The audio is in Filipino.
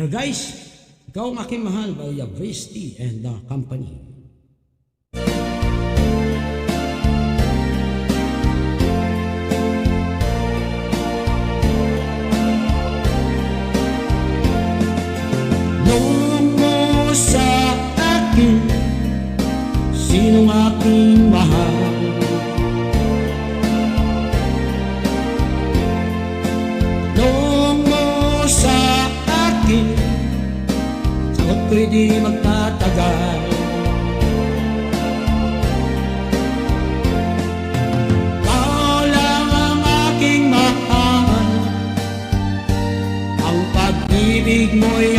Pero guys, ikaw ang aking mahal by Vesti and the Company. Nung mo sa akin, sinong aking mahal? Nung mo sa akin, sagot ko'y di magtatagal. Ikaw lang ang aking mahal, ang pag-ibig mo'y